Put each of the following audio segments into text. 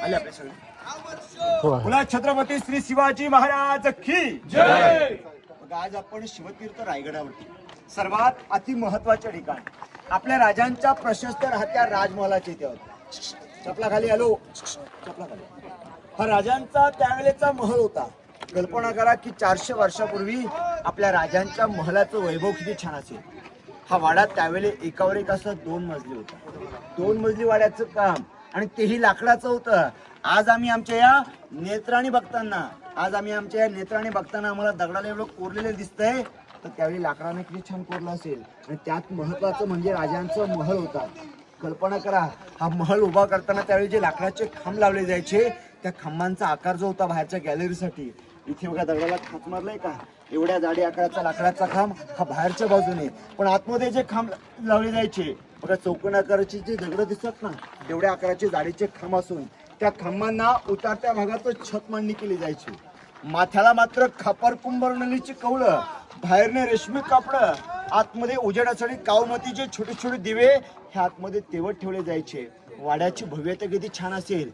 आले आपले सगळे बोला छत्रपती श्री शिवाजी महाराज की जय. बघा, आज आपण शिवतीर्थ रायगडावरती सर्वात अति महत्वाच्या ठिकाण आपल्या राजांच्या प्रशस्त राहत्या राजमहालाचे इथे आहोत. चपला खाली आलो, चपला खाली. हा राजांचा त्यावेळेचा महल होता. कल्पना करा की 400 वर्षापूर्वी आपल्या राजांच्या महलाचं वैभव किती छान असेल. हा वाडा त्यावेळेला एकावर एक असं 2 मजली होता. 2 मजली वाड्याचं काम आणि तेही लाकडाचं होतं. आज आम्ही आमच्या या नेत्राने बघताना आम्हाला दगडाला एवढं कोरलेलं दिसतंय, तर त्यावेळी लाकडाने किती छान कोरलं असेल. आणि त्यात महत्वाचं म्हणजे राजांचं महल होता. कल्पना करा, हा महल उभा करताना त्यावेळी जे लाकडाचे खांब लावले जायचे, त्या खांबांचा आकार जो होता बाहेरच्या गॅलरीसाठी, इथे बघा दगडाला खाच मारलाय का, एवढ्या जाडी आकाराचा लाकडाचा खांब हा बाहेरच्या बाजूने, पण आतमध्ये जे खांब लावले जायचे बघा, चौकोन आकाराची जी दगड दिसतात ना, तेवढ्या आकाराचे जाडीचे खांब असून त्या खांबांना उतारत्या भागात छत मांडणी केली जायची. माथ्याला मात्र खापर कुंभरनलीची कवळं, बाहेरने रेशमी कापड, आतमध्ये उजेडासाठी कावमतीचे छोटे छोटे दिवे हे आतमध्ये तेवत ठेवले जायचे. वाड्याची भव्यता किती छान असेल.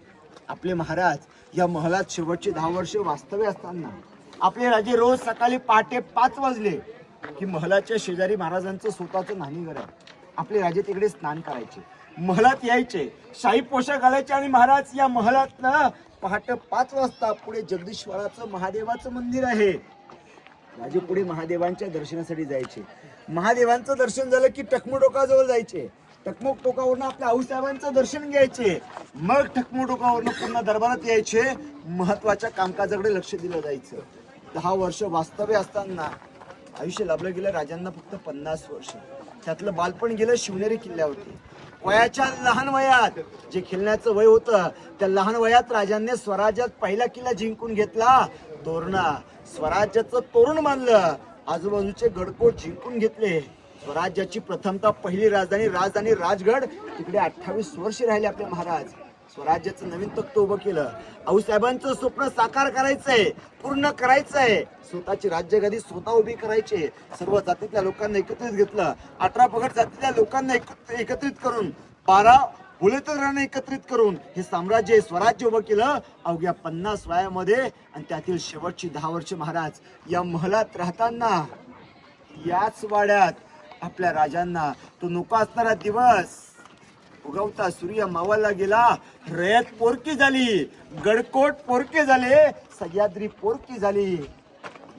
आपले महाराज या महलात शेवटचे 10 वर्ष वास्तव्य असताना आपले राजे रोज सकाळी पहाटे 5 वाजले की महलाच्या शेजारी महाराजांचं स्वतःचं न्हाणीघर आहे. आपले राजे तिकडे स्नान करायचे, महलात यायचे, शाही पोशाख घालायचे आणि महाराज या महलातनं पहाटे 5 वाजता पुढे जगदीश्वराचं महादेवाचं मंदिर आहे. राजे पुढे महादेवांच्या दर्शनासाठी जायचे. महादेवांचं दर्शन झालं की टकमू टोकाजवळ जायचे. टकमोक टोकावरनं आपल्या आऊसाहेबांचं दर्शन घ्यायचे. मग टकमू टोकावरनं पुन्हा दरबारात यायचे. महत्वाच्या कामकाजाकडे लक्ष दिलं जायचं. 10 वर्ष वास्तव्य असताना आयुष्य लाभलं गेलं राजांना फक्त 50 वर्ष. त्यातलं बालपण गेलं शिवनेरी किल्ल्यावरती. वयाच्या लहान वयात जे खेळण्याचं वय होतं, त्या लहान वयात राजांनी स्वराज्यात पहिला किल्ला जिंकून घेतला. तोरणा स्वराज्याचं तोरण बांधलं. आजूबाजूचे गडकोट जिंकून घेतले. स्वराज्याची प्रथमतः पहिली राजधानी राजगड, तिकडे 28 वर्ष राहिले आपले महाराज. स्वराज्याचं नवीन तख्त उभं केलं. आऊसाहेबांचं स्वप्न साकार करायचंय, पूर्ण करायचंय. स्वतःची राज्यगादी स्वतः उभी करायची. सर्व जातीतल्या लोकांना एकत्रित घेतलं. 18 पगड जातीतल्या लोकांना एकत्रित करून, 12 बुलेतरांना एकत्रित करून हे साम्राज्य स्वराज्य उभं केलं अवघ्या 50 वयामध्ये. आणि त्यातील शेवटची 10 वर्ष महाराज या महलात राहताना याच वाड्यात आपल्या राजांना तो नको असणारा दिवस, उगवता सूर्य मावळला गेला, रयत पोरकी झाली, गडकोट पोरके झाले, सह्याद्री पोरकी झाली.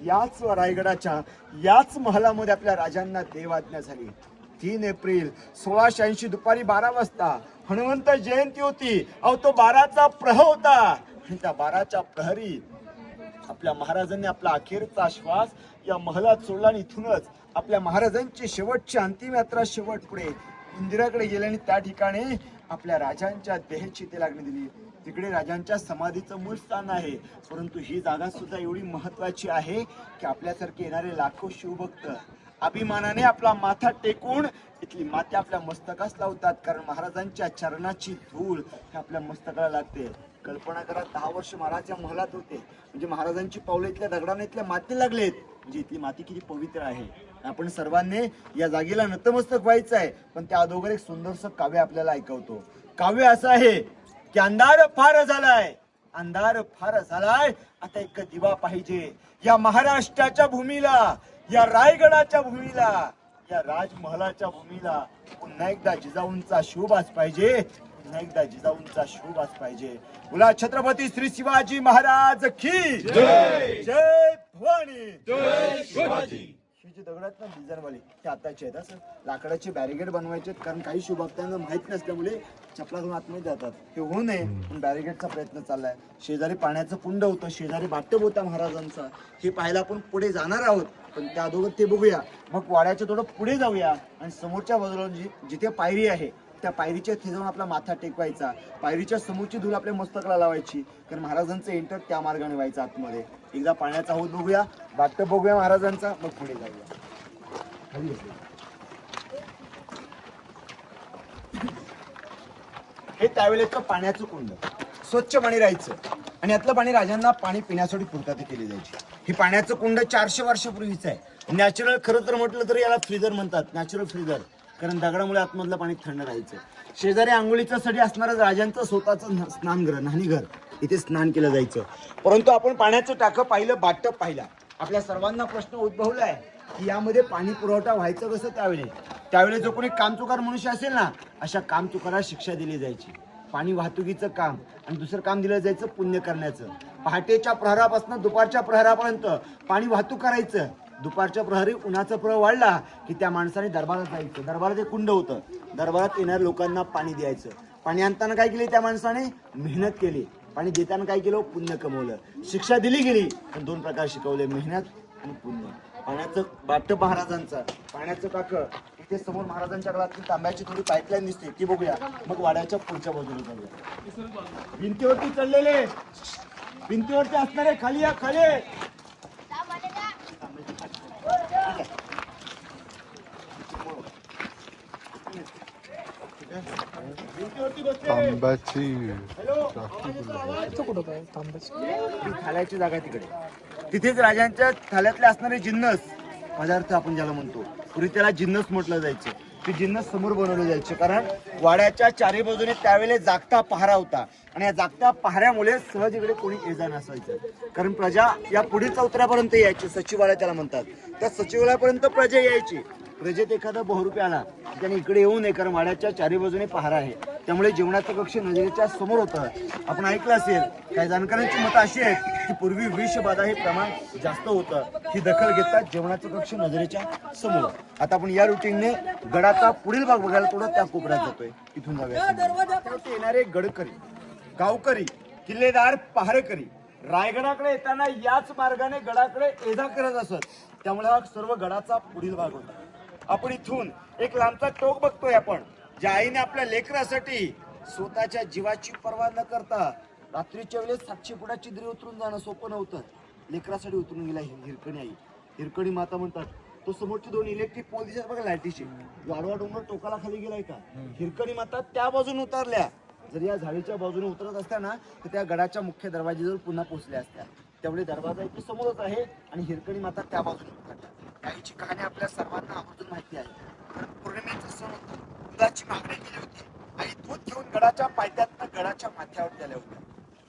याच रायगडाच्या याच महलामध्ये आपल्या राजांना देवाज्ञा झाली. 3 एप्रिल 1680 दुपारी 12 वाजता हनुमंत जयंती होती. अहो तो 12चा प्रहर होता. आणि त्या 12च्या प्रहरी आपल्या महाराजांनी आपला अखेरचा श्वास या महलात सोडला. आणि इथूनच आपल्या महाराजांची शेवटची अंतिम यात्रा शेवट पुढे इंदिराकडे गेले आणि त्या ठिकाणी आपल्या राजांच्या देहाची ते लागणी दिली. तिकडे राजांच्या समाधीचं मूळ स्थान आहे. परंतु ही जागा सुद्धा एवढी महत्वाची आहे की आपल्यासारखे येणारे लाखो शिवभक्त अभिमानाने आपला माथा टेकून इथली माती आपल्या मस्तकास लावतात. कारण महाराजांच्या चरणाची धूळ हे आपल्या मस्तकाला लागते. कल्पना करा, 10 वर्ष महाराज या महलात होते, म्हणजे महाराजांची पावलं इथल्या दगडाने इथल्या माती लागलेत. म्हणजे इथली माती किती पवित्र आहे. आपण सर्वांनी या जागेला नतमस्तक व्हायचं आहे. पण त्या अगोदर एक सुंदरसं काव्य आपल्याला ऐकवतो. काव्य असं आहे की अंधार फार झालाय, अंधार फार झालाय, आता एक दिवा पाहिजे या महाराष्ट्राच्या भूमीला, या रायगडाच्या भूमीला, या राजमहलाच्या भूमीला. पुन्हा एकदा जिजाऊंचा शोभास पाहिजे, पुन्हा एकदा जिजाऊंचा शोभास पाहिजे. बोला छत्रपती श्री शिवाजी महाराज की जय. जय भवानी. जय शिवाजी. शिवची दगडात ना डिझाईनवाली ते आताचे आहेत. असं लाकडाचे बॅरिगेड बनवायचे, कारण काही शिवभक्तांना माहित नसल्यामुळे चपला घेऊन आतमध्ये जातात. हे होऊ नये पण बॅरिगेडचा प्रयत्न चाललाय. शेजारी पाण्याचं कुंड होतं, शेजारी बाटप होता महाराजांचा. हे पाहायला आपण पुढे जाणार आहोत, पण त्या अगोदर ते बघूया. मग वाड्याच्या थोडं पुढे जाऊया आणि समोरच्या बाजूला जिथे पायरी आहे त्या पायरीच्या इथे जाऊन आपला माथा टेकवायचा. पायरीच्या समोरची धूल आपल्या मस्तकाला लावायची, कारण महाराजांचं एंटर त्या मार्गाने व्हायचं आतमध्ये. एकदा पाण्याचा हौद बघूया, बाटप बघूया महाराजांचा, मग पुढे जाऊया. हे त्यावेळेचं पाण्याचं कुंड, स्वच्छ पाणी राहायचं आणि यातलं पाणी राजांना पाणी पिण्यासाठी पूर्तता केली जायची. हे पाण्याचं कुंड 400 वर्षापूर्वीच आहे. नॅचरल खरं तर म्हटलं तर याला फ्रीजर म्हणतात, नॅचरल फ्रीजर, कारण दगडामुळे आतमधलं पाणी थंड राहायचं. शेजारी आंघोळीच्या साठी असणारं राजांचं स्वतःचं स्नानगृह न्हाणीघर, इथे स्नान केलं जायचं. परंतु आपण पाण्याचं टाकं पाहिलं, बाटप पाहिला. आपल्या सर्वांना प्रश्न उद्भवलाय की यामध्ये पाणी पुरवठा व्हायचं कसं त्यावेळेस जो कोणी कामचुकार मनुष्य असेल ना, अशा कामचुकाला शिक्षा दिली जायची. पाणी वाहतुकीचं काम आणि दुसरं काम दिलं जायचं पुण्य करण्याचं. पहाटेच्या प्रहरापासून दुपारच्या प्रहरापर्यंत पाणी वाहतूक करायचं. दुपारच्या प्रहरी उन्हाचा प्रवाह वाढला की त्या माणसाने दरबारात जायचं. दरबारात एक कुंड होतं, दरबारात येणाऱ्या लोकांना पाणी द्यायचं. पाणी आणताना काय केले त्या माणसाने? मेहनत केली. पाणी देताना काय केलं? पुण्य कमवलं. शिक्षा दिली गेली पण दोन प्रकार शिकवले, मेहनत आणि पुण्य. पाण्याचं बाटप महाराजांचं, पाण्याचं टाकं इथे समोर महाराजांच्या काळातली तांब्याची थोडी पाईपलाईन दिसते, ती बघूया. मग वाड्याच्या पुढच्या बाजूला जाऊया. भिंतीवरती चढलेले, भिंतीवरती असणारे खाली या, खाली तांब्याची थाल्याची जागा तिकडे. तिथेच राजांच्या थाल्यातले असणारे जिन्नस पदार्थ आपण ज्याला म्हणतो, पूर्वी त्याला जिन्नस म्हटलं जायचं. ते जिन्नस समोर बनवले जायचे, कारण वाड्याच्या चारी बाजूने त्यावेळेस जागता पहारा होता आणि या जागत्या पहाऱ्यामुळे सहज इकडे कोणी ये जा नसायचं. कारण प्रजा या पुढील चौथऱ्यापर्यंत यायची, सचिवालय त्याला म्हणतात. त्या सचिवालयापर्यंत प्रजा यायची. प्रजेत एखादा बहुरूपी आला त्याने इकडे येऊ नये, कारण वाड्याच्या चारी बाजूने पहारा आहे. त्यामुळे जेवणाचं कक्ष नजरेच्या समोर होतं. आपण ऐकलं असेल, काही जाणकारांची मतं अशी आहेत की पूर्वी विषबाधा हे प्रमाण जास्त होतं. ही दखल घेतात जेवणाचं कक्ष नजरेच्या समोर. आता आपण या रुटीनने गडाचा पुढील भाग बघायला थोडं त्या कोपऱ्यात जातोय. तिथून जाऊया. त्यावरती येणारे गडकरी, गावकरी, किल्लेदार, पहारेकरी रायगडाकडे येताना याच मार्गाने गडाकडे ये-जा करत असत. त्यामुळे हा सर्व गडाचा पुढील भाग होता. आपण इथून एक लांबचा टोक बघतोय. आपण ज्या आईने आपल्या लेकरासाठी स्वतःच्या जीवाची पर्वा न करता रात्रीच्या वेळेस 700 फुटाची दरी उतरून जाणं सोपं नव्हतं. लेकरासाठी उतरून गेला हिरकणी आई, हिरकणी माता म्हणतात. तो समोरची दोन इलेक्ट्रिक पोल दिसत बघा लाईटीची, वाढवा डोंगर टोकाला खाली गेलाय का, हिरकणी माता त्या बाजून उतरल्या. जर या झाडीच्या बाजूने उतरत असताना तर त्या गडाच्या मुख्य दरवाजेजवळ पुन्हा पोहोचल्या असत्या. त्यामुळे दरवाजा इथे समोरच आहे आणि हिरकणी माता त्या बाजूने उतरल्या. आईची कहाणी आपल्या सर्वांना आवर्जून माहिती आहे. तर पौर्णिमेचा सण होता, दुधाची मागणी केली होती. आई दूध घेऊन गडाच्या पायथ्यातनं गडाच्या माथ्यावर आल्या होत्या.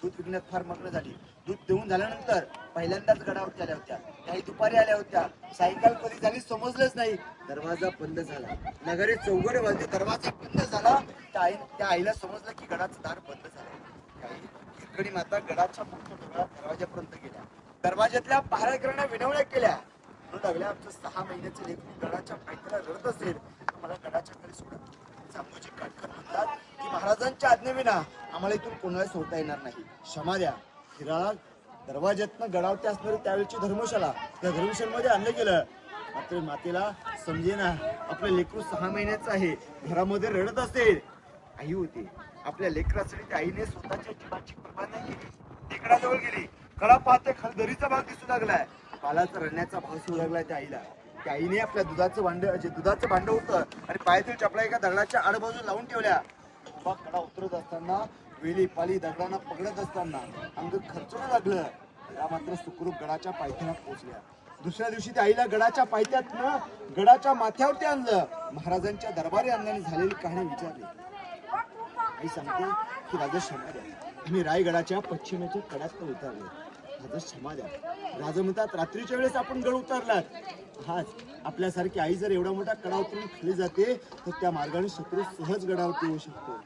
दूध विकण्यात फार मग्न झाली. दूध देऊन झाल्यानंतर पहिल्यांदाच गडावर आल्या होत्या. काही दुपारी आल्या होत्या. सायंकाळ कधी झाली समजलंच नाही. दरवाजा बंद झाला. नगरे चौघडे वाजले, दरवाजा बंद झाला. त्या आईला समजलं की गडाचं दार बंद झालं. हिरकणी माता गडाच्या मुख्य दरवाजापर्यंत गेल्या. दरवाजातल्या पहारेकरांना विनवण्या केल्या. लागल्या, आमचं 6 महिन्याचं लेकरू गडाच्या पायथ्याला रडत असेल तर मला गडाच्या खाली सोडा. जांभूजी काटकर म्हणतात की महाराजांच्या आज्ञेविना आम्हाला इथून कोणाला सोडता येणार नाही, क्षमा द्या. हिराळा दरवाज्यातनं गडावरती असणारी त्यावेळची धर्मशाला, त्या धर्मशाळेमध्ये आणलं गेलं. मात्र मातेला समजेना, आपलं लेकरू 6 महिन्याचं आहे, घरामध्ये रडत असेल. आई होती. आपल्या लेकरासाठी त्या आईने स्वतःच्या जीवाची पर्वा नाही केली. टेकडाजवळ गेली. कडा पाहते खाली दरीचा भाग दिसू लागलाय. पालाचा रडण्याचा भाग सुरू लागलाय त्या आईला. त्या आईने आपल्या दुधाचं भांड होतं आणि पायातील चपला एका दगडाच्या आडबाजूला लावून ठेवल्या. कडा उतरत असताना वेली पाली दगडांना पकडत असताना अंग खर्चून लागलं. त्या मात्र सुखरूप गडाच्या पायथ्याला पोहोचल्या. दुसऱ्या दिवशी त्या आईला गडाच्या पायथ्यातनं गडाच्या माथ्यावरती आणलं. महाराजांच्या दरबारी आणल्याने झालेली कहाणी विचारली. आई सांगते की राजा क्षमा द्या, आम्ही रायगडाच्या पश्चिमेच्या कड्यात उतरलो. राजा क्षमा द्या. राजा म्हणतात, रात्रीच्या वेळेस आपण गड उतरलात. हाच आपल्यासारखी आई जर एवढा मोठा कडा उतरून खाली जाते तर त्या मार्गाने शत्रू सहज गडावरती येऊ शकतो.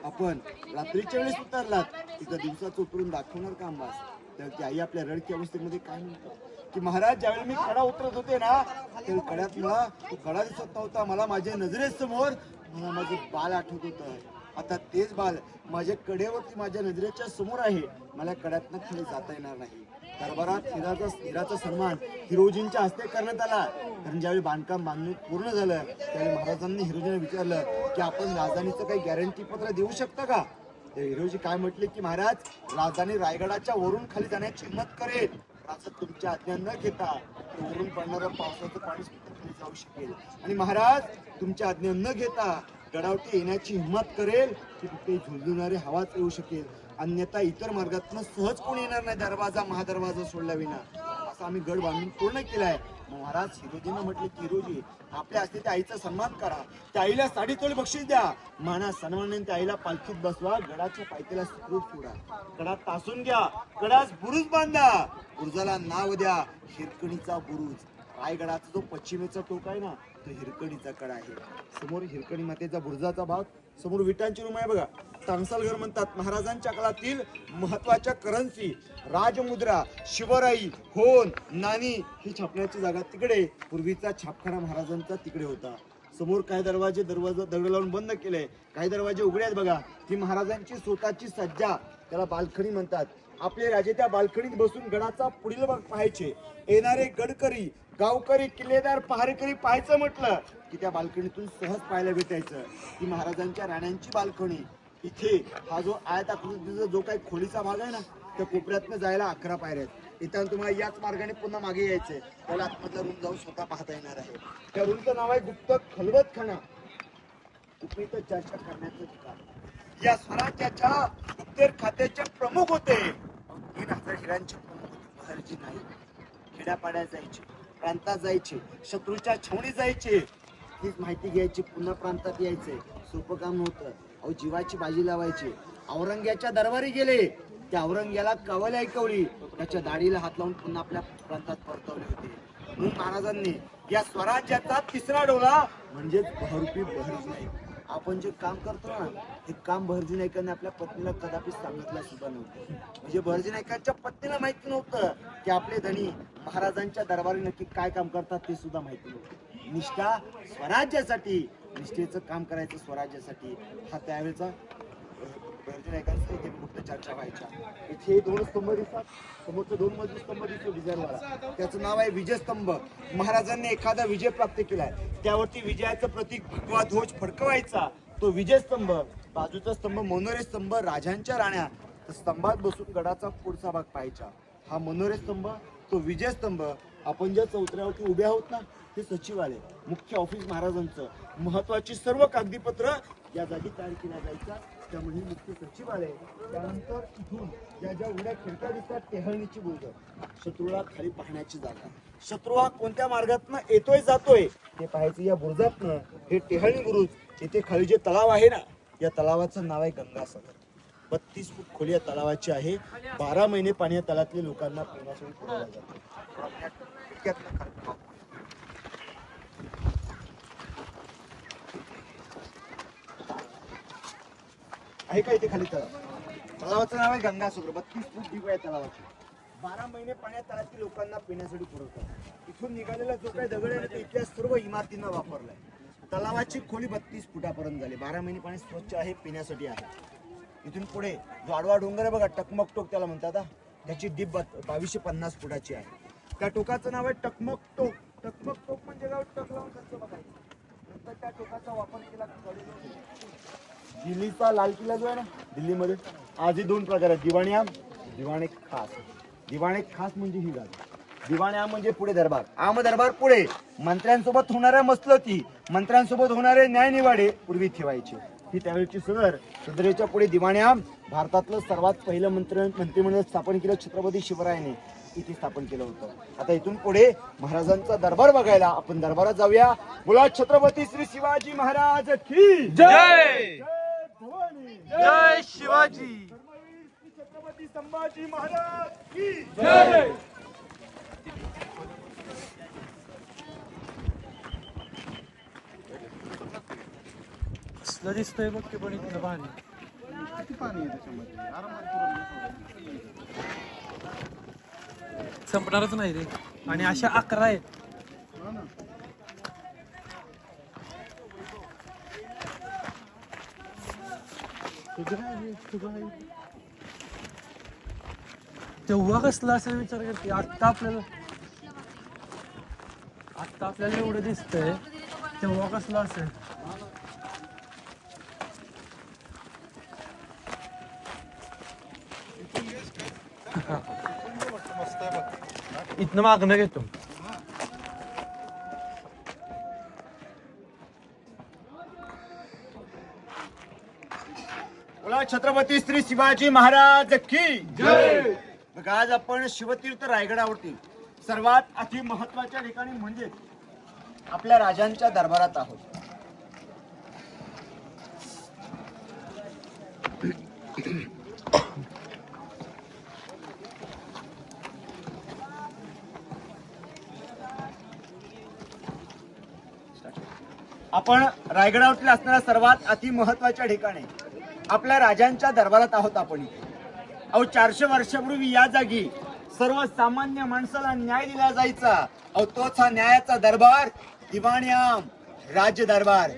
आपण रात्रीच्या वेळेस उतरलात, तिथं दिवसाचं उतरून दाखवणार का आंबास? त्यावरती आई आपल्या रडकी अवस्थेमध्ये काय म्हणतात की महाराज, ज्यावेळी मी कडा उतरत होते ना, त्या कड्यात मला तो कडा दिसत नव्हता. मला माझ्या नजरेसमोर मला माझं बाल आठवत होतं. आता तेच बाल माझ्या कडेवरती माझ्या नजरेच्या समोर आहे. मला कड्यातनं खाली जाता येणार नाही. दरबारात हिराचा सन्मान हिरोजींच्या हस्ते करण्यात आला. कारण ज्यावेळी बांधकाम बांधून पूर्ण झालं त्यावेळी महाराजांनी हिरोजीने विचारलं की आपण राजधानीचं काही गॅरंटी पत्र देऊ शकता का? ते हिरोजी काय म्हटले की महाराज, राजधानी रायगडाच्या वरून खाली जाण्याची हिंमत करेल. राजा तुमच्या आज्ञा न घेता वरून पडणारं पावसाचं पाणी खाली जाऊ शकेल. आणि महाराज तुमच्या आज्ञा न घेता गडावरती येण्याची हिंमत करेल की तिथे झुलझुलणारी हवाच येऊ शकेल. अन्यथा इतर मार्गातून सहज कोणी येणार नाही, दरवाजा महादरवाजा सोडल्या विना. असं आम्ही गड बांधून पूर्ण केलाय. महाराज हिरोजीनं म्हटले की हिरोजी आपल्या असते त्या आईचा सन्मान करा, त्या आईला 3.5 बक्षीस द्या, माना सन्मानाने त्या आईला पालखीत बसवा, गडाच्या पायथ्याला सुखरूप सोडा, गडात तासून घ्या, गडास बुरुज बांधा, बुरुजाला नाव द्या हिरकणीचा बुरुज. रायगडाचा जो पश्चिमेचा टोक आहे ना तो हिरकणीचा कडा आहे. समोर हिरकणी मातेचा बुरुजाचा भाग, समोर विटांची रूम आहे बघा. तांसालघर म्हणतात. महाराजांच्या काळातील महत्वाच्या करन्सी, राजमुद्रा, शिवराई, होन, नाणी ही छापण्याची जागा तिकडे, पूर्वीचा छापखाना महाराजांचा तिकडे होता. समोर काही दरवाजा दगड लावून बंद केले, काही दरवाजे उघडे आहेत बघा. ही महाराजांची स्वतःची सज्जा, त्याला बाल्कनी म्हणतात. आपले राजे त्या बाल्कनीत बसून गडाचा पुढील भाग पाहायचे. येणारे गडकरी, गावकरी, किल्लेदार, पहारेकरी पाहायचं म्हटलं की त्या बाल्कनीतून सहज पाहायला भेटायचं. ती महाराजांच्या राण्यांची बाल्कनी. इथे हा जो आयताकृतीचा जो काही खोलीचा भाग आहे ना त्या कोपऱ्यातनं जायला 11 पायऱ्या आहेत. इथं तुम्हाला याच मार्गाने पुन्हा मागे यायचंय. त्याला आतमधला रूम जाऊन स्वतः पाहता येणार आहे. त्या रूमचं नाव आहे गुप्त खलबतखाना. इथं चर्चा करण्याचं ठिकाण. या स्वराज्याच्या गुप्तेर खात्याचे प्रमुख होते. 3,000 हिरांचे प्रमुख होते. बहारजी नाही, खेड्यापाड्यात जायचे, प्रांतात जायचे, शत्रूच्या छावणी जायचे, तीच माहिती घ्यायची, पुन्हा प्रांतात यायचे. सोपं काम नव्हतं. अहो जीवाची बाजी लावायची. औरंग्याच्या दरबारी गेले, त्या औरंग्याला कवल ऐकवली, त्याच्या दाढीला हात लावून पुन्हा आपल्या प्रांतात परतवले होते. म्हणून महाराजांनी या स्वराज्याचा तिसरा डोला म्हणजेच बहुरूपी बहरजी नाईक. आपण जे काम करतो ना ते काम बहरजी नाईकांनी आपल्या पत्नीला कदापि सांगितलं सुद्धा नव्हतं. म्हणजे बहरजी नाईकांच्या पत्नीला माहिती नव्हतं की आपले धनी महाराजांच्या दरबारी नक्की काय काम करतात ते सुद्धा माहिती नव्हतं. निष्ठा स्वराज्यासाठी, निष्ठेचं काम करायचं स्वराज्यासाठी, हा त्यावेळेचा बहरजी नाईकांचा इथे फक्त चर्चा व्हायच्या. इथे 2 स्तंभ दिसतात. समोरचं 2 मजली स्तंभ दिसतो विजयवाडा, त्याचं नाव आहे विजयस्तंभ. महाराजांनी एखादा विजय प्राप्त केलाय त्यावरती विजयाचं प्रतीक भगवा ध्वज फडकवायचा, तो विजयस्तंभ. बाजूचा स्तंभ मनोरे स्तंभ, राजांच्या राण्या. तर स्तंभात बसून गडाचा पुढचा भाग पाहायचा. हा मनोरे स्तंभ, तो विजयस्तंभ. आपण ज्या चौतऱ्यावरती उभे आहोत ना हे सचिवालय, मुख्य ऑफिस महाराजांचं. महत्वाची सर्व कागदीपत्र या जागी तयार केल्या जायच्या, त्यामुळे मुख्य सचिवालय. त्यानंतर इथून ज्या ज्या उड्या खिडक्या दिसतात टेहळणीची बुरुज, शत्रूला खाली पाहण्याची जागा. शत्रू हा कोणत्या मार्गातनं येतोय जातोय ते पाहायचं या बुरुजातनं. हे टेहळणी बुरुज. इथे खाली जे तलाव आहे ना या तलावाचं नाव आहे गंगासागर. 32 फूट खोली या तलावाची आहे. 12 महिने पाणी या तलावातल्या लोकांना पिण्यासाठी पुरवलं जातं. आहे का इथे खाली तलाव? तलावाचं नाव आहे गंगासागर. 32 फूट डीप आहे तलावाची. 12 महिने पाण्यात तलावातील लोकांना पिण्यासाठी पुरवतात. इथून निघालेला जो काही दगड आहे ना तो इथल्या सर्व इमारतींना वापरलाय. तलावाची खोली 32 फुटापर्यंत झाली. 12 महिने पाणी स्वच्छ आहे, पिण्यासाठी आहे. इथून पुढे जो आडवा डोंगर आहे बघा, टकमक टोक त्याला म्हणतात. त्याची डीप 2250 फुटाची आहे. त्या टोकाचं नाव आहे टकमक टोक. टकमक टोक म्हणजे गाव टक लावून कसं बघायचं. नंतर त्या टोकाचा वापर केला. दिल्लीचा लाल किल्ला जो आहे ना दिल्लीमध्ये, आजही 2 प्रकार आहेत, दिवाणी आम, दिवाण एक खास. दिवाण एक खास म्हणजे ही जागा. दिवाणी आम म्हणजे पुढे दरबार, आम दरबार पुढे. मंत्र्यांसोबत होणाऱ्या मसलती, मंत्र्यांसोबत होणारे न्यायनिवाडे पूर्वी ठेवायचे. ही त्यावेळची सदर. सदरेच्या पुढे दिवाणी आम. भारतातलं सर्वात पहिलं मंत्रिमंडळ स्थापन केलं छत्रपती शिवरायांनी, इथे स्थापन केलं होतं. आता इथून पुढे महाराजांचा दरबार बघायला आपण दरबारात जाऊया. बोला छत्रपती श्री शिवाजी महाराज की जय. भवानी. जय शिवाजी. श्री छत्रपती संभाजी महाराज की जय. कसलं दिसतंय बघ ते पण इथलं पाणी. किती पाणी आहे त्याच्यामध्ये आरामात पुरून संपणारच नाही रे. आणि अशा 11 आहेत. हो ना. तेव्हा कसला असेल विचार करते. आत्ता आपल्याला एवढं दिसतंय, तेव्हा कसला असेल. इथनं मागणं घेतो. बोला छत्रपती श्री शिवाजी महाराज की जय. बघा आज आपण शिवतीर्थ रायगडावरती सर्वात अति महत्वाच्या ठिकाणी म्हणजे आपल्या राजांच्या दरबारात आहोत. आपण रायगडावरती असणाऱ्या सर्वात अति महत्वाच्या ठिकाणी आपल्या राजांच्या दरबारात आहोत. आपण इथे अहो 400 वर्षापूर्वी या जागी सर्वसामान्य माणसाला न्याय दिला जायचा. अहो तोच हा न्यायाचा दरबार, दिवाणयाम राज्य दरबार.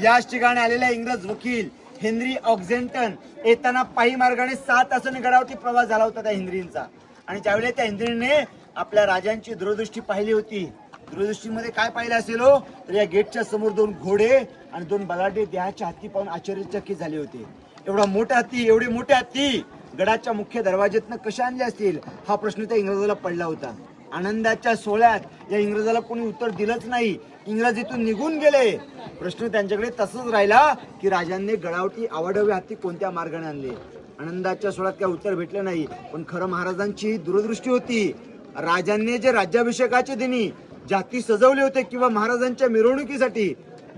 याच ठिकाणी आलेला इंग्रज वकील हेनरी ऑक्झेंटन येताना पायी मार्गाने 7 तासांनी गडावरती प्रवास झाला होता त्या हेनरींचा. आणि ज्यावेळी त्या हेनरीने आपल्या राजांची दूरदृष्टी पाहिली होती, दूरदृष्टीमध्ये काय पाहिलं असेल हो, तर या गेटच्या समोर 2 घोडे आणि 2 बलाढ्य देहाचे हत्ती पाहून आश्चर्यचकित झाले होते. एवढा मोठा हत्ती, एवढे मोठे हत्ती गडाच्या मुख्य दरवाजेतनं कशा आणले असतील हा प्रश्न त्या इंग्रजाला पडला होता. आनंदाच्या सोहळ्यात या इंग्रजाला कोणी उत्तर दिलंच नाही. इंग्रज इथून निघून गेले. प्रश्न त्यांच्याकडे तसंच राहिला की राजांनी गडावरती आवाडवे हत्ती कोणत्या मार्गाने आणले. आनंदाच्या सोहळ्यात काय उत्तर भेटलं नाही. पण खरं महाराजांची दूरदृष्टी होती. राजांनी जे राज्याभिषेकाचे दिनी जे हत्ती सजवले होते किंवा महाराजांच्या मिरवणुकीसाठी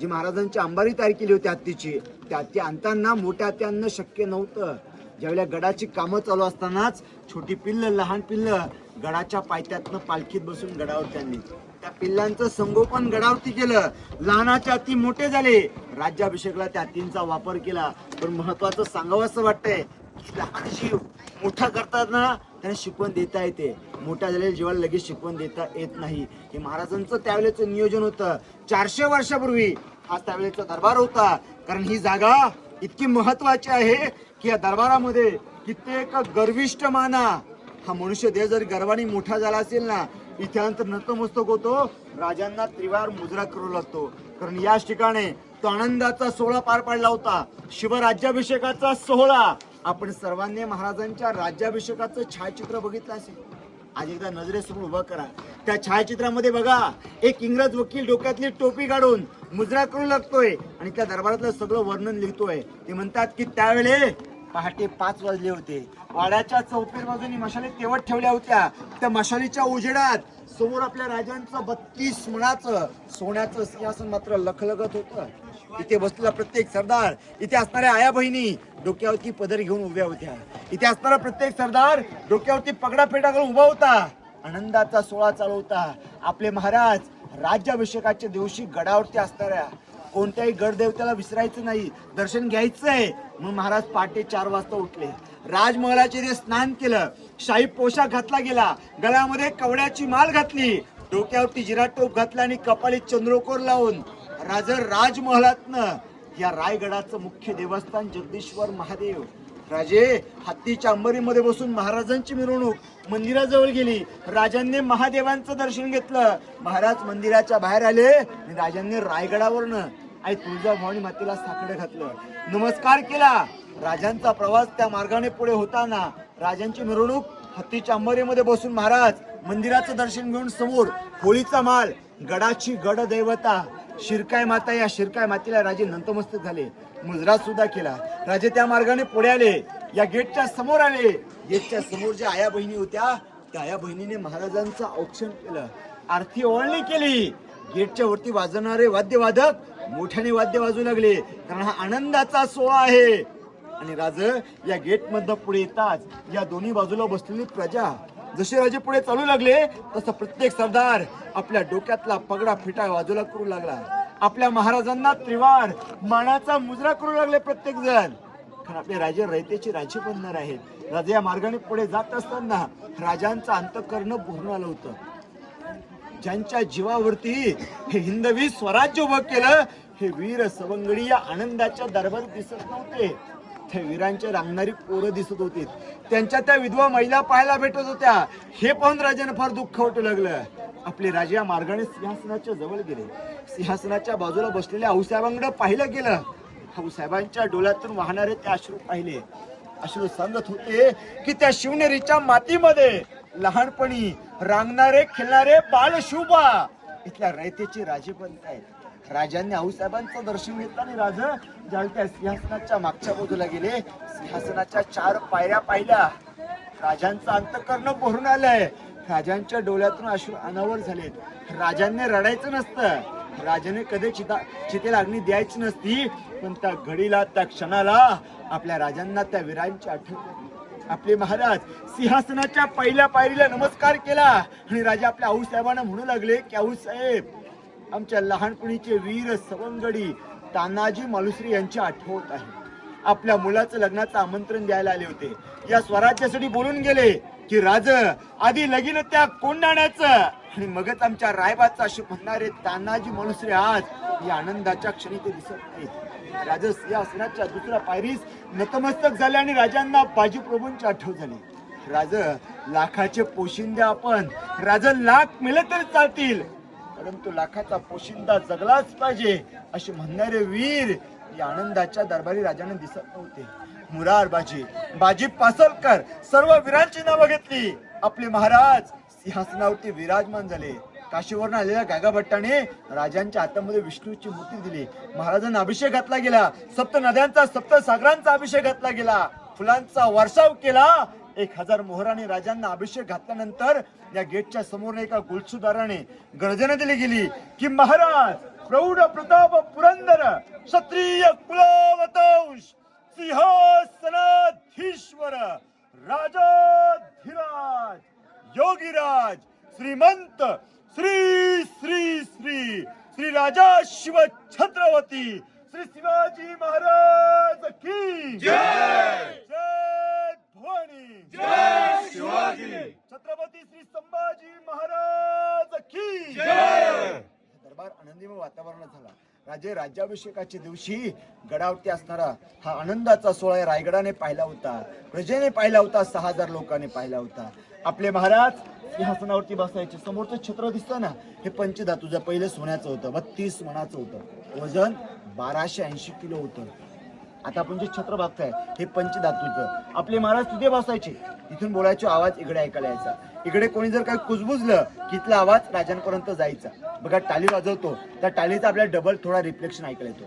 जी महाराजांची अंबारी तयार केली होती हत्तीची, त्या हत्ती आणताना मोठ्या हत्ती आणणं शक्य नव्हतं. ज्यावेळेला गडाची कामं चालू असतानाच छोटी पिल्ल, लहान पिल्ल गडाच्या पायथ्यातनं पालखीत बसून गडावर त्यांनी त्या पिल्लांचं संगोपन गडावरती केलं. लहानाचे हत्ती मोठे झाले. राज्याभिषेकला त्या हत्तींचा वापर केला. पण महत्वाचं सांगावं असं वाटतंय की लहान जीव मोठा करतात ना त्यांना शिकवण देता येते. मोठ्या झालेल्या जीवाला लगेच शिकवण देता येत नाही. हे महाराजांचं त्यावेळेचं नियोजन होतं. 400 वर्षापूर्वी हा त्यावेळेचा दरबार होता. कारण ही जागा इतकी महत्वाची आहे की या दरबारामध्ये कित्येक गर्विष्ठ माना हा मनुष्य देह जर गर्वाने मोठा झाला असेल ना, इथ्यानंतर नतमस्तक होतो. राजांना त्रिवार मुजरा करू लागतो. कारण याच ठिकाणी तो आनंदाचा सोहळा पार पडला होता. शिवराज्याभिषेकाचा सोहळा. आपण सर्वांनी महाराजांच्या राज्याभिषेकाचं छायाचित्र बघितलं असेल. आज एकदा नजरेसमोर उभं करा. त्या छायाचित्रामध्ये बघा एक इंग्रज वकील डोक्यातली टोपी काढून मुजरा करू लागतोय आणि त्या दरबारातलं सगळं वर्णन लिहितोय. ते म्हणतात की त्यावेळे पहाटे 5 वाजले होते. वाड्याच्या चौफेर बाजूनी मशाली तेवत ठेवल्या होत्या. त्या मशालीच्या उजेडात समोर आपल्या राजांचं 32 मणाचं सोन्याचं सिंहासन मात्र लखलखत होतं. इथे बसलेला प्रत्येक सरदार, इथे असणाऱ्या आया बहिणी डोक्यावरती पदर घेऊन उभ्या होत्या. इथे असणारा प्रत्येक सरदार डोक्यावरती पगडा फेटा घालून उभा होता. आनंदाचा सोहळा चालू होता. आपले महाराज राज्याभिषेकाच्या दिवशी गडावरती असणाऱ्या कोणत्याही गडदेवत्याला विसरायचं नाही, दर्शन घ्यायचंय म्हणून महाराज पहाटे 4 वाजता उठले. राजमहालाचे ते स्नान केलं. शाही पोशाख घातला गेला. गळ्यामध्ये कवड्याची माल घातली. डोक्यावरती जिरा टोप घातला आणि कपाळी चंद्रकोर लावून राजमहालातनं या रायगडाचं मुख्य देवस्थान जगदीश्वर महादेव राजे हत्तीच्या अंबरीमध्ये बसून महाराजांची मिरवणूक मंदिराजवळ गेली. राजांनी महादेवांचं दर्शन घेतलं. महाराज मंदिराच्या बाहेर आले आणि राजांनी रायगडावरनं आई तुळजाभवानी मातेला साकडं घातलं, नमस्कार केला. राजांचा प्रवास त्या मार्गाने पुढे होताना राजांची मिरवणूक हत्तीच्या अंबरीमध्ये बसून महाराज मंदिराचं दर्शन घेऊन समोर होळीचा माल, गडाची गडदैवता शिरकाय माता, या शिरकाय मातेला राजे नतमस्तक झाले. मुजरा सुद्धा केला. राजे त्या मार्गाने पुढे आले. या गेटच्या समोर आले. गेटच्या समोर ज्या आया बहिणी होत्या त्या आया बहिणीने महाराजांचं औक्षण केलं, आरती ओवाळणी केली. गेटच्या वरती वाजवणारे वाद्यवादक मोठ्याने वाद्य वाजू लागले. कारण हा आनंदाचा सोहळा आहे. आणि राजे या गेट मधनं पुढे येताच या दोन्ही बाजूला बसलेली प्रजा जसे राजे पुढे चालू लागले तसं प्रत्येक सरदार आपल्या डोक्यातला पगडा फिटा बाजूला करू लागला. आपल्या महाराजांना त्रिवार मानाचा मुजरा करू लागले प्रत्येक जण. कारण आपले राजे रयतेचे राजे बनणार आहेत. राजे या मार्गाने पुढे जात असताना राजांचं अंतःकरण भरून आलं होतं. ज्यांच्या जीवावरती हे हिंदवी स्वराज्य उभं केलं हे वीर सवंगडी या आनंदाच्या दरबारात दिसत नव्हते. त्या वीरांच्या रांगणारी पोरं दिसत होती. त्यांच्या त्या विधवा महिला पाहायला भेटत होत्या. हे पाहून राजांना फार दुःख वाटू लागलं. आपले राजे या मार्गाने सिंहासनाच्या जवळ गेले. सिंहासनाच्या बाजूला बसलेल्या आऊसाहेबांकडे पाहिलं गेलं. आऊसाहेबांच्या डोळ्यातून वाहणारे ते अश्रू पाहिले. अश्रू सांगत होते की त्या शिवनेरीच्या मातीमध्ये लहानपणी रांगणारे खेळणारे बाल शुभा इथल्या रयतेचे राजे बनत आहेत. राजांनी आऊसाहेबांचं दर्शन घेतलं आणि राजा ज्यावेळी त्या सिंहासनाच्या मागच्या बाजूला गेले, सिंहासनाच्या 4 पायऱ्या पाहिल्या. राजांचं अंतःकरण भरून आलंय. राजांच्या डोळ्यातून अश्रू अनावर झालेत. राजांनी रडायचं नसतं, राजाने कधी चितेला अग्नी द्यायची नसती, पण त्या घडीला त्या क्षणाला आपल्या राजांना त्या वीरांची आठवण. आपले महाराज सिंहासनाच्या पहिल्या पायरीला नमस्कार केला आणि राजा आपल्या आऊसाहेबांना म्हणू लागले की आऊसाहेब, आमच्या लहानपणीचे वीर सवंगडी तानाजी मालुसरे यांची आठवत आहे. आपल्या मुलाचं लग्नाचं आमंत्रण द्यायला आले होते. या स्वराज्यासाठी बोलून गेले की राज आधी लगीन त्या कोंडाण्याचं आणि मगच आमच्या रायबाचं असे म्हणणारे तानाजी मालुसरे आज या आनंदाच्या क्षणी ते दिसत नाहीत. राजस या सणाच्या दुसऱ्या पायरीस नतमस्तक झाले आणि राजांना बाजी प्रभूंची आठवण झाली. राज लाखाचे पोशिंदे आपण, राज लाख मेले तरी चालतील, परंतु लाखाचा पोशिंदा जगलाच पाहिजे असे म्हणणारे वीर या आनंदाच्या दरबारी राजाने दिसत नव्हते. मुरार बाजी, बाजी पासलकर सर्व वीरांची नावं घेतली. आपले महाराज सिंहासनावरती विराजमान झाले. काशीवरून आलेल्या गागाभट्टाने राजांच्या हातामध्ये विष्णूची मूर्ती दिली. महाराजांना अभिषेक घातला गेला. सप्त नद्यांचा सप्त सागरांचा अभिषेक घातला गेला. फुलांचा वर्षाव केला. 1000 मोहराने राजांना अभिषेक घातल्यानंतर या गेटच्या समोर एका गुलसुदाराने गर्जना दिली गेली की महाराज प्रौढ प्रताप पुरंदर क्षत्रिय कुलवतंश सिंहासनाधीश्वर राजाधिराज योगीराज श्रीमंत श्री श्री श्री श्री राजा शिव छत्रपती श्री शिवाजी महाराज की जय. जय भवानी, जय शिवाजी. छत्रपती श्री संभाजी महाराज की जय. दरबार आनंदीमय वातावरणात झाला. राजे राज्याभिषेकाच्या दिवशी गडावरती असणारा हा आनंदाचा सोहळा रायगडाने पाहिला होता, प्रजेने पाहिला होता, 6000 लोकांनी पाहिला होता. आपले महाराज सिंहासनावरती बसायचे. समोरचं छत्र दिसतं ना, हे पंचधातूचं पहिलं सोन्याचं होतं, 32 मणाचं होतं, वजन 1280 किलो होतं. आता आपण जे छत्र बघताय हे पंचधातूचं. आपले महाराज तिथे बसायचे, तिथून बोलायचे, आवाज इकडे ऐकायला यायचा. इकडे कोणी जर काही कुजबुजलं की इथला आवाज राजांपर्यंत जायचा. बघा टाळी वाजवतो, त्या टाळीचा आपल्याला डबल थोडा रिफ्लेक्शन ऐकायला येतो.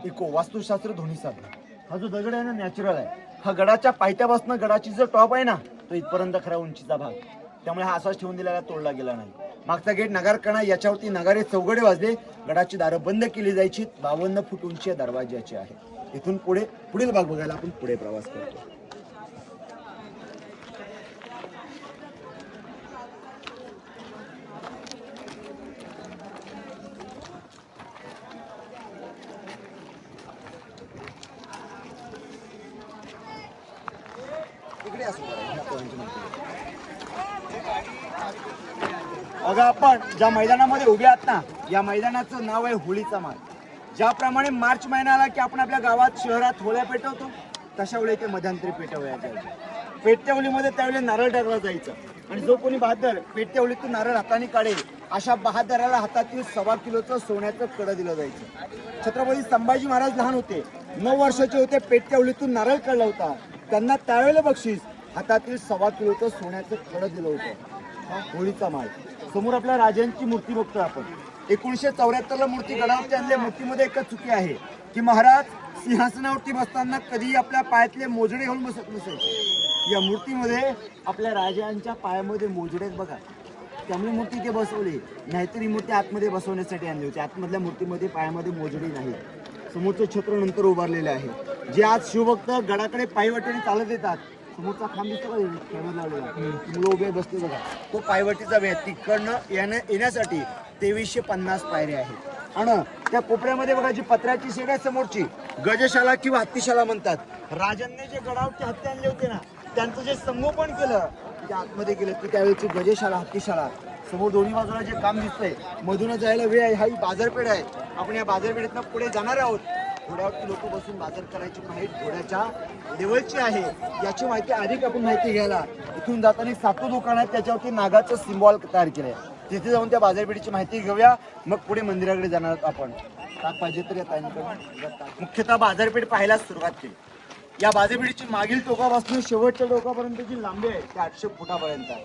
इको वास्तुशास्त्र ध्वनी साधन. हा जो दगड आहे ना नॅचरल आहे. हा गडाच्या पायथ्यापासून गडाची जो टॉप आहे ना तो इथपर्यंत खरा उंचीचा भाग, त्यामुळे हा असाच ठेवून दिलेला, तोडला गेला नाही. मागचा गेट नगारकणा, याच्यावरती नगारे चौघडे वाजले. गडाची दारं बंद केली जायची. 52 फूट उंची दरवाजाची आहे. इथून पुढे पुढील भाग बघायला आपण पुढे प्रवास करतो. बघा आपण ज्या मैदानामध्ये उभे आहात ना, या मैदानाचं नाव आहे होळीचा माळ. ज्याप्रमाणे मार्च महिना आला की आपण आपल्या गावात शहरात होळ्या पेटवतो, तशा वेळी ते मध्यांतरी पेटवल्या जायचं. पेटत्या होळीमध्ये त्यावेळी नारळ टाकला जायचं आणि जो कोणी बहादर पेटत्या होळीतून नारळ हाताने काढेल अशा बहादराला हातातील 1.25 किलोचं सोन्याचं कडं दिलं जायचं. छत्रपती संभाजी महाराज लहान होते, 9 वर्षाचे होते. पेटत्या होळीतून नारळ काढला होता. त्यांना त्यावेळेला बक्षीस हातातील 1.25 किलोचं सोन्याचं कडं दिलं होतं. हा होळीचा माळ. समोर आपल्या राजांची मूर्ती बघतोय आपण. 1974 मूर्ती गडावरती आणली. मूर्तीमध्ये एकच चुकी आहे की महाराज सिंहासनावरती बसताना कधी आपल्या पायातले मोजडे घेऊन बसत नसायचे. या मूर्तीमध्ये आपल्या राजांच्या पायामध्ये मोजडे बघा, त्यामुळे मूर्ती इथे बसवली. नाहीतर ही मूर्ती आतमध्ये बसवण्यासाठी आणली होती. आतमधल्या मूर्तीमध्ये पायामध्ये मोजडी नाही. समोरचं छत्र नंतर उभारलेलं आहे. जे आज शिवभक्त गडाकडे पायवाटेने चालत येतात, समोरचा खांब दिसतो का लावलेला, मुलं उभे बसले बघा, तो पायवाटीचा वेळ. तिकडनं येण्यासाठी 2350 पायऱ्या आहेत. आणि त्या कोपऱ्यामध्ये बघा जी पत्र्याची शेड आहे समोरची, गजशाला किंवा हत्तीशाला म्हणतात. राजांनी जे गडावरती हत्ती आणले होते ना, त्यांचं जे संगोपन केलं ते आतमध्ये गेलं की त्यावेळेची गजशाला हत्तीशाला. समोर दोन्ही बाजूला जे काम दिसतंय, मधून जायला वेळ आहे. हा ही बाजारपेठ आहे. आपण या बाजारपेठेतनं पुढे जाणार आहोत. घोड्यावरती लोक बसून बाजार करायची माहिती घोड्याच्या लेवलची आहे, याची माहिती अधिक आपण माहिती घ्यायला इथून जाताना 7 दुकान आहेत, त्याच्यावरती नागाचं सिम्बॉल तयार केलंय. तिथे जाऊन त्या बाजारपेठेची माहिती घेऊया, मग पुढे मंदिराकडे जाणार आहोत आपण. ताक पाहिजे तर या ताईंकडे मुख्यतः बाजारपेठ पाहायला सुरुवात केली. या बाजारपेठेची मागील टोकापासून शेवटच्या टोकापर्यंतची लांबी आहे ते 800 फुटापर्यंत आहे.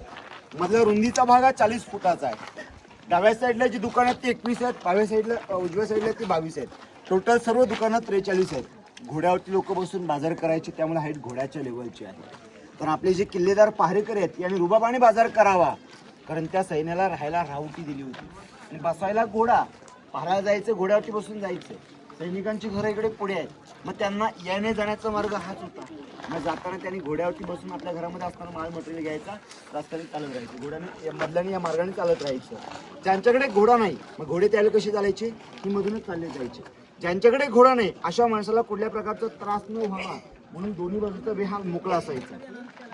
मधला रुंदीचा भाग हा 40 फुटाचा आहे. डाव्या साईडला जी दुकानं आहेत ती 21 आहेत, डाव्या साईडला उजव्या साईडला ती 22 आहेत. टोटल सर्व दुकानं 43 आहेत. घोड्यावरती लोक बसून बाजार करायचे, त्यामुळे हाईट घोड्याच्या लेवलची आहे. पण आपले जे किल्लेदार पहारेकरी आहेत यांनी रुबाबाने बाजार करावा, कारण त्या सैन्याला राहायला राहुटी दिली होती आणि बसायला घोडा, पहारायला जायचं घोड्यावरती बसून जायचं. सैनिकांची घरं इकडे पुढे आहेत, मग त्यांना येणे जाण्याचा मार्ग हाच होता. मग जाताना त्यांनी घोड्यावरती बसून आपल्या घरामध्ये असताना माल मटेरियल घ्यायचा, रस्त्याने चालत राहायचं, घोड्याने मधल्याने या मार्गाने चालत राहायचं. ज्यांच्याकडे घोडा नाही, मग घोडे त्याला कसे चालायचे, ही मधूनच चालले जायचे. ज्यांच्याकडे घोडा नाही अशा माणसाला कुठल्या प्रकारचा त्रास न व्हावा म्हणून दोन्ही बाजूचा वे हा मोकळा असायचा.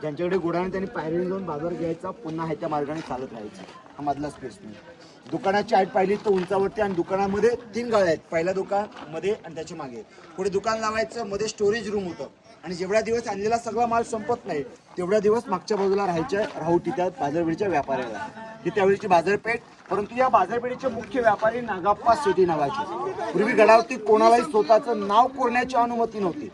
ज्यांच्याकडे घोडाने त्यांनी पायरीने जाऊन बाजार घ्यायचा, पुन्हा आहे त्या मार्गाने चालत राहायचं. हा मधला स्पेस नाही. दुकानाची हाईट पाहिली तर उंचावरती, आणि दुकानामध्ये 3 गाळ्या आहेत. पहिला दुकान मध्ये आणि त्याच्या मागे पुढे दुकान लावायचं, मध्ये स्टोरेज रूम होतं. आणि जेवढ्या दिवस आणलेला सगळा माल संपत नाही तेवढ्या दिवस मागच्या बाजूला राहायच्या राहुटी त्या बाजारपेठेच्या व्यापाऱ्याला, ही त्यावेळीची बाजारपेठ. परंतु या बाजारपेठेचे मुख्य व्यापारी नागाप्पा शेट्टी नावाचे. पूर्वी गडावरती कोणालाही स्वतःचं नाव कोरण्याची अनुमती नव्हती.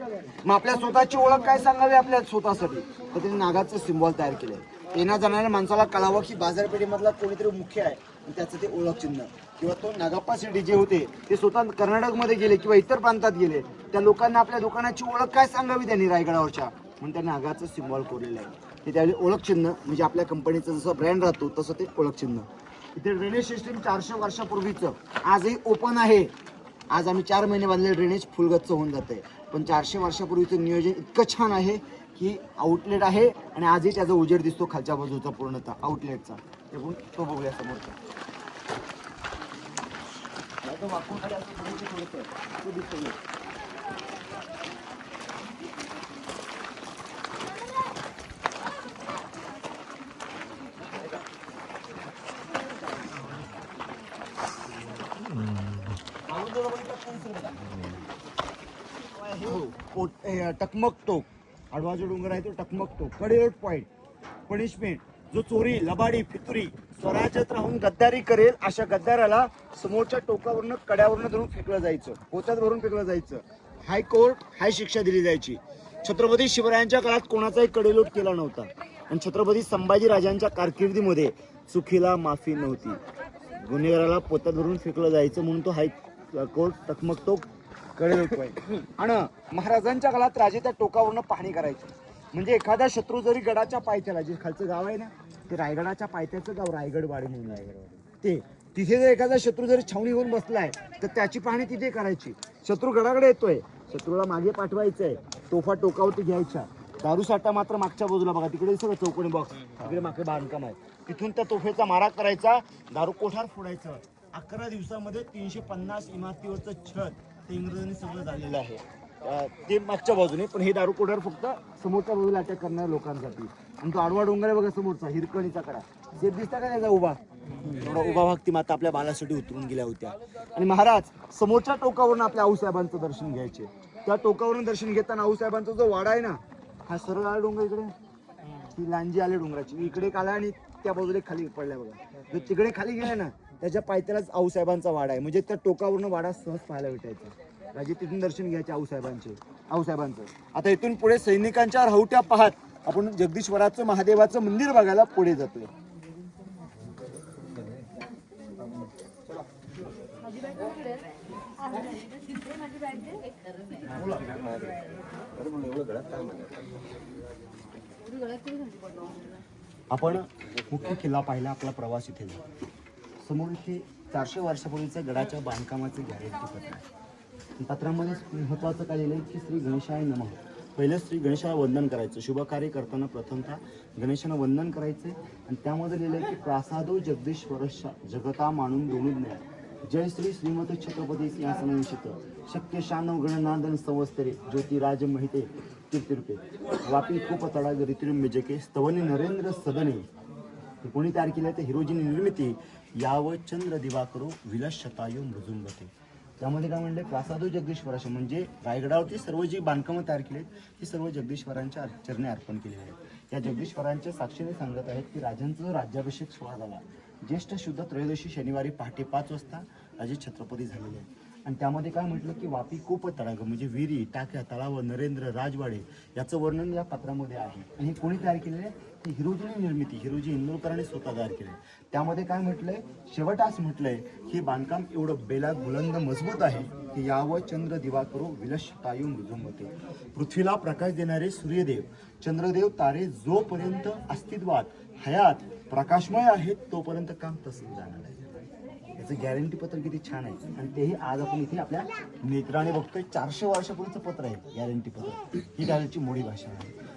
मग आपल्या स्वतःची ओळख काय सांगावी आपल्या स्वतःसाठी, तर त्यांनी नागाचं सिम्बॉल तयार केलंय. येण्या जाणाऱ्या माणसाला कळावं की बाजारपेठेमधला कोणीतरी मुख्य आहे, त्याचं ते ओळख चिन्ह. किंवा तो नागाप्पा शेट्टी जे होते ते स्वतः कर्नाटकमध्ये गेले किंवा इतर प्रांतात गेले, त्या लोकांना आपल्या दुकानाची ओळख काय सांगावी त्यांनी रायगडावरच्या, म्हणून त्यांनी नागाचं सिम्बॉल कोरलेलं आहे. ते त्यावेळी ओळख चिन्ह म्हणजे आपल्या कंपनीचं जसं ब्रँड राहतो तसं ते ओळख चिन्ह. इथे ड्रेनेज सिस्टीम 400 वर्षापूर्वीचं आजही ओपन आहे. आज आम्ही 4 महिने बांधले, ड्रेनेज फुलगच्च होऊन जाते. पण 400 वर्षापूर्वीचं नियोजन इतकं छान आहे की आउटलेट आहे आणि आजही त्याचा उजेड दिसतो खालच्या बाजूचा पूर्णतः आउटलेटचा. तो बघूया समोरचा. तो दिसतो. टकमक टोक, आडवा जो डोंगर आहे तो टकमक टोक. कडेलोट पॉइंट, पनिशमेंट. जो चोरी, लबाडी, फितुरी, स्वराज्यात राहून गद्दारी करेल अशा गद्दाराला समोरच्या टोकावरनं कड्यावरनं धरून फेकलं जायचं, पोत्यात भरून फेकलं जायचं. हायकोर्ट हाय शिक्षा दिली जायची. छत्रपती शिवरायांच्या काळात कोणाचाही कडेलोट केला नव्हता आणि छत्रपती संभाजी राजांच्या कारकिर्दीमध्ये चुकीला माफी नव्हती. गुन्हेगाराला पोत्यात भरून फेकलं जायचं म्हणून तो हायकोर्ट टकमक टोक कडेलोट पॉइंट. आणि महाराजांच्या काळात राजे त्या टोकावरनं पाहणी करायचे. म्हणजे एखादा शत्रू जरी गडाच्या पायथ्याला, जे खालचं गाव आहे ना ते रायगडाच्या पायथ्याचं गाव रायगडवाडी म्हणून आहे, तिथे जर एखादा शत्रू जरी छावणी घेऊन बसलाय तर त्याची पाहणी तिथे करायची. शत्रू गडाकडे येतोय, शत्रूला मागे पाठवायचंय, तोफा टोकावरती घ्यायच्या. दारू साठा मात्र मागच्या बाजूला बघा, तिकडे सगळं चौकोनी बॉक्स, तिकडे मागे बांधकाम आहे, तिथून त्या तोफेचा मारा करायचा, दारू कोठार फोडायचं. 11 दिवसामध्ये 350 इमारतीवरचं छत ते इंग्रजांनी सगळं झालेलं आहे. ते मागच्या बाजूने, पण हे दारू कोठार फक्त समोरच्या बाजूला अटॅक करणाऱ्या लोकांसाठी. आणि तो आडवा डोंगर आहे बघा समोरचा, हिरकणीचा कडा, सेफ दिसता का त्याचा उभा, थोडा उभा भक्ती माता आपल्या बालासाठी उतरून गेल्या होत्या. आणि महाराज समोरच्या टोकावरून आपल्या आऊसाहेबांचं दर्शन घ्यायचे. त्या टोकावरून दर्शन घेताना आऊसाहेबांचा जो वाडा आहे ना, हा सरळ आला डोंगर इकडे, ही लांजी आले डोंगराची, इकडे आला आणि त्या बाजूला खाली पडल्या बघा. जर तिकडे खाली गेले ना त्याच्या पायथ्यालाच आऊसाहेबांचा वाडा आहे. म्हणजे त्या टोकावरून वाडा सहज पाहायला भेटायचा. राजे तिथून दर्शन घ्यायचे आऊसाहेबांचं. आता इथून पुढे सैनिकांच्या राहुट्या पाहत आपण जगदीश्वराचं महादेवाचं मंदिर बघायला पुढे जातोय. आपण मुख्य किल्ला पाहिला, आपला प्रवास इथे झाला. समोर इथे 400 वर्षापूर्वीच्या गडाच्या बांधकामाचे गॅरेंटी पत्र आहे. पत्रामध्ये महत्वाचं काय लिहिलंय की श्री गणेशाय नमः. पहिलं श्री गणेशाला वंदन करायचं. शुभ कार्य करताना प्रथमतः गणेशाला वंदन करायचं. आणि त्यामध्ये लिहिलंय की प्रासादो जगदीश्वरशा जगता मानून दोन्ही ज्ञान, जय श्री श्रीमत छत्रपती सिंहासनविषित शक्य शानव गणनादन संवत्सरे ज्योतिराज महिते तीर्थरूपे वापी खूप तडा ऋतुर्मिजके स्तवनी नरेंद्र सदने. कोणी तयार केलं तर हिरोजीनी निर्मिती याव चंद्र दिवाकरो विलशतायो मृजुंबते. त्यामध्ये काय म्हणले, प्रासादो जगदीश्वराच्या म्हणजे रायगडावरती सर्व जी बांधकामं तयार केली ती सर्व जगदीश्वरांच्या चरणी अर्पण केलेली आहेत. या जगदीश्वरांच्या साक्षीने सांगत आहेत की राजांचा जो राज्याभिषेक सोहळा झाला ज्येष्ठ शुद्ध त्रयोदशी शनिवारी पहाटे 5 वाजता राजे छत्रपती झालेले आहेत. आणि त्यामध्ये काय म्हटलं की वापी कोप तडाग म्हणजे विहिरी, टाक्या, तलाव, नरेंद्र, राजवाडे याचं वर्णन या पत्रामध्ये आहे. आणि हे कोणी तयार केलेलं आहे? ही हिरोजीने निर्मिती, हिरोजी इंदोरकरांनी स्वतः तयार केले. त्यामध्ये काय म्हटलंय, शेवट असं म्हटलंय की बांधकाम एवढं बेलाग बुलंद मजबूत आहे की यावं चंद्र दिवा करो विलसतायू मृदुंगते. पृथ्वीला प्रकाश देणारे सूर्यदेव, चंद्रदेव, तारे जोपर्यंत अस्तित्वात हयात प्रकाशमय आहेत तोपर्यंत काम तसंच जाणार आहे. याचं गॅरंटी पत्र किती छान आहे आणि तेही आज आपण इथे आपल्या नेत्राने बघतोय. 400 वर्षापूर्वीचं पत्र आहे गॅरंटी पत्र. ही त्याची मोडी भाषा आहे.